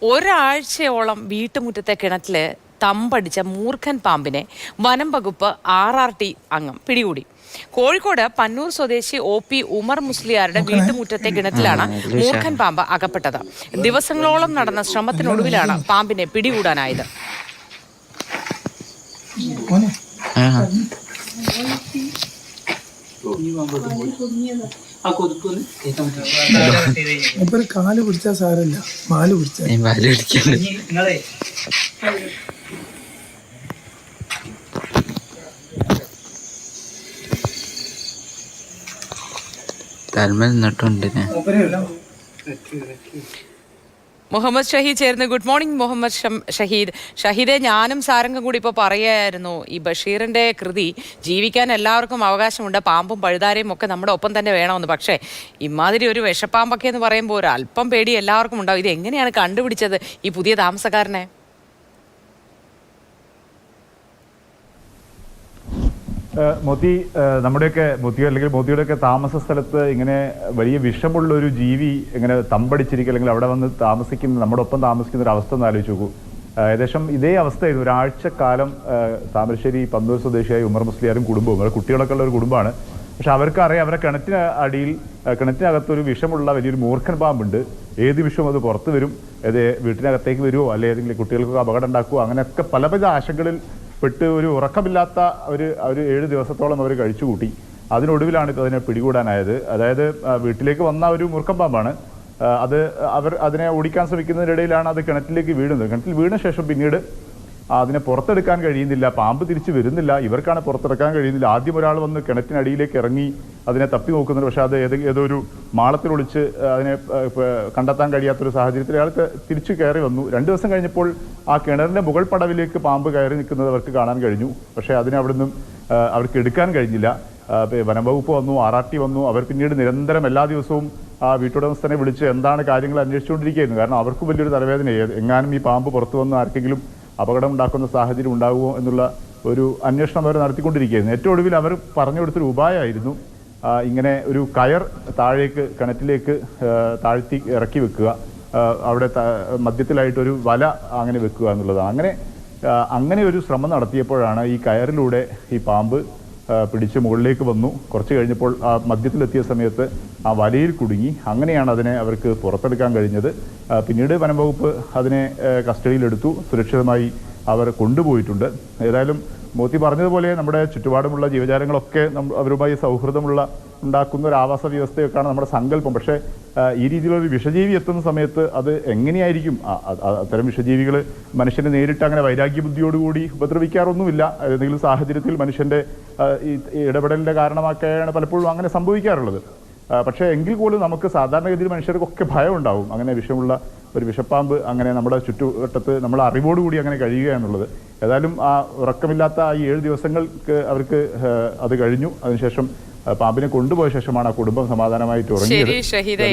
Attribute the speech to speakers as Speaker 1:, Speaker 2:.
Speaker 1: ഒരാഴ്ചയോളം വീട്ടുമുറ്റത്തെ കിണറ്റില് തമ്പടിച്ച മൂർഖൻ പാമ്പിനെ വനം വകുപ്പ് RRT അംഗം പിടികൂടി. കോഴിക്കോട് പന്നൂർ സ്വദേശി OP ഉമർ മുസ്ലിയാരുടെ വീട്ടുമുറ്റത്തെ കിണറ്റിലാണ് മൂർഖൻ പാമ്പ് അകപ്പെട്ടത്. ദിവസങ്ങളോളം നടന്ന ശ്രമത്തിനൊടുവിലാണ് പാമ്പിനെ പിടികൂടാനായത്.
Speaker 2: കാല് പിടിച്ചാ സാരല്ല, മാല് പിടിച്ചാ മുഹമ്മദ് ഷഹീദ് ചേർന്ന്. ഗുഡ് മോർണിംഗ് മുഹമ്മദ് ഷഹീദെ, ഞാനും സാരംഗം കൂടി ഇപ്പോൾ പറയായിരുന്നു, ഈ ബഷീറിന്റെ കൃതി ജീവിക്കാൻ എല്ലാവർക്കും അവകാശമുണ്ട്, പാമ്പും പഴുതാരയും ഒക്കെ നമ്മുടെ ഒപ്പം തന്നെ വേണമെന്ന്. പക്ഷേ ഇമാതിരി ഒരു വിഷപ്പാമ്പൊക്കെ എന്ന് പറയുമ്പോൾ ഒരു അല്പം പേടി എല്ലാവർക്കും ഉണ്ടാവും. ഇത് എങ്ങനെയാണ് കണ്ടുപിടിച്ചത് ഈ പുതിയ താമസക്കാരനെ?
Speaker 3: മോത്തി, നമ്മുടെയൊക്കെ മോത്തിയോ അല്ലെങ്കിൽ മോത്തിയുടെയൊക്കെ താമസ സ്ഥലത്ത് ഇങ്ങനെ വലിയ വിഷമുള്ള ഒരു ജീവി ഇങ്ങനെ തമ്പടിച്ചിരിക്കുക അല്ലെങ്കിൽ അവിടെ വന്ന് താമസിക്കുന്ന നമ്മുടെ ഒപ്പം താമസിക്കുന്ന ഒരു അവസ്ഥ ഒന്ന് ആലോചിച്ച് നോക്കൂ. ഏകദേശം ഇതേ അവസ്ഥയായിരുന്നു ഒരാഴ്ചക്കാലം താമരശ്ശേരി പന്നൂർ സ്വദേശിയായ ഉമർ മുസ്ലിയാരും കുടുംബവും, അവരുടെ കുട്ടികളൊക്കെ ഉള്ള ഒരു കുടുംബമാണ്. പക്ഷെ അവർക്ക് അറിയാം, അവരുടെ കിണറ്റിനകത്തൊരു വിഷമുള്ള വലിയൊരു മൂർഖൻ പാമ്പുണ്ട്. ഏത് വിഷവും അത് പുറത്തു വരും, അത് വീട്ടിനകത്തേക്ക് വരുമോ അല്ലെ ഏതെങ്കിലും കുട്ടികൾക്കൊക്കെ അപകടം ഉണ്ടാക്കുമോ, അങ്ങനെയൊക്കെ പല ആശങ്കകളിൽ പെട്ട് ഒരു ഉറക്കമില്ലാത്ത ഒരു 7 ദിവസത്തോളം അവർ കഴിച്ചുകൂട്ടി. അതിനൊടുവിലാണ് ഇപ്പോൾ അതിനെ പിടികൂടാനായത്. അതായത് വീട്ടിലേക്ക് വന്ന ഒരു മൂർഖൻ പാമ്പാണ്. അവർ അതിനെ ഓടിക്കാൻ ശ്രമിക്കുന്നതിനിടയിലാണ് അത് കിണറ്റിലേക്ക് വീഴുന്നത്. കിണറ്റിൽ വീണ ശേഷം പിന്നീട് അതിനെ പുറത്തെടുക്കാൻ കഴിയുന്നില്ല, പാമ്പ് തിരിച്ചു വരുന്നില്ല, ഇവർക്കാണ് പുറത്തെടുക്കാൻ കഴിയുന്നില്ല. ആദ്യം ഒരാൾ വന്ന് കിണറ്റിനടിയിലേക്ക് ഇറങ്ങി അതിനെ തപ്പി നോക്കുന്നുണ്ട്. പക്ഷെ അത് ഏതോ ഒരു മാളത്തിലൊളിച്ച് അതിനെ കണ്ടെത്താൻ കഴിയാത്തൊരു സാഹചര്യത്തിൽ അയാൾ തിരിച്ചു കയറി വന്നു. 2 ദിവസം കഴിഞ്ഞപ്പോൾ ആ കിണറിന്റെ മുകൾ പടവിലേക്ക് പാമ്പ് കയറി നിൽക്കുന്നത് അവർക്ക് കാണാൻ കഴിഞ്ഞു. പക്ഷേ അതിനെ അവിടെ നിന്നും അവർക്ക് എടുക്കാൻ കഴിഞ്ഞില്ല. വനംവകുപ്പ് വന്നു, RRT വന്നു. അവർ പിന്നീട് നിരന്തരം എല്ലാ ദിവസവും ആ വീട്ടുടമസ്ഥനെ വിളിച്ച് എന്താണ് കാര്യങ്ങൾ അന്വേഷിച്ചുകൊണ്ടിരിക്കുകയായിരുന്നു. കാരണം അവർക്കും വലിയൊരു തലവേദന, എങ്ങാനും ഈ പാമ്പ് പുറത്തു വന്ന് ആർക്കെങ്കിലും അപകടം ഉണ്ടാക്കുന്ന സാഹചര്യം ഉണ്ടാകുമോ എന്നുള്ള ഒരു അന്വേഷണം അവർ നടത്തിക്കൊണ്ടിരിക്കുകയായിരുന്നു. ഏറ്റവും ഒടുവിൽ അവർ പറഞ്ഞു കൊടുത്തൊരു ഉപായമായിരുന്നു ഇങ്ങനെ ഒരു കയർ താഴേക്ക് കിണറ്റിലേക്ക് താഴ്ത്തി ഇറക്കി വെക്കുക, അവിടെ മധ്യത്തിലായിട്ടൊരു വല അങ്ങനെ വെക്കുക എന്നുള്ളതാണ്. അങ്ങനെ ഒരു ശ്രമം നടത്തിയപ്പോഴാണ് ഈ കയറിലൂടെ ഈ പാമ്പ് പിടിച്ച് മുകളിലേക്ക് വന്നു. കുറച്ച് കഴിഞ്ഞപ്പോൾ ആ മധ്യത്തിലെത്തിയ സമയത്ത് ആ വലയിൽ കുടുങ്ങി. അങ്ങനെയാണ് അതിനെ അവർക്ക് പുറത്തെടുക്കാൻ കഴിഞ്ഞത്. പിന്നീട് വനംവകുപ്പ് അതിനെ കസ്റ്റഡിയിലെടുത്തു, സുരക്ഷിതമായി അവർ കൊണ്ടുപോയിട്ടുണ്ട്. ഏതായാലും മോത്തി പറഞ്ഞതുപോലെ നമ്മുടെ ചുറ്റുപാടുമുള്ള ജീവജാലങ്ങളൊക്കെ അവരുമായി ഉണ്ടാക്കുന്ന ഒരു ആവാസ വ്യവസ്ഥയൊക്കെയാണ് നമ്മുടെ സങ്കല്പം. പക്ഷേ ഈ രീതിയിലൊരു വിഷജീവി എത്തുന്ന സമയത്ത് അത് എങ്ങനെയായിരിക്കും? അത്തരം വിഷജീവികൾ മനുഷ്യനെ നേരിട്ട് അങ്ങനെ വൈരാഗ്യബുദ്ധിയോടുകൂടി ഉപദ്രവിക്കാറൊന്നുമില്ല. ഏതെങ്കിലും സാഹചര്യത്തിൽ മനുഷ്യന്റെ ഇടപെടലിന്റെ കാരണമാക്കിയാണ് പലപ്പോഴും അങ്ങനെ സംഭവിക്കാറുള്ളത്. പക്ഷേ എങ്കിൽ പോലും നമുക്ക് സാധാരണഗതിയിൽ മനുഷ്യർക്കൊക്കെ ഭയം ഉണ്ടാവും. അങ്ങനെ വിഷമുള്ള ഒരു വിഷപ്പാമ്പ് അങ്ങനെ നമ്മുടെ ചുറ്റുവട്ടത്ത് നമ്മൾ അറിവോടുകൂടി അങ്ങനെ കഴിയുക എന്നുള്ളത്. ഏതായാലും ആ ഉറക്കമില്ലാത്ത ഈ 7 ദിവസങ്ങൾക്ക് അവർക്ക് അത് കഴിഞ്ഞു. അതിനുശേഷം പാമ്പിനെ കൊണ്ടുപോയ ശേഷമാണ് ആ കുടുംബം സമാധാനമായിട്ട് ഉറങ്ങിയത്.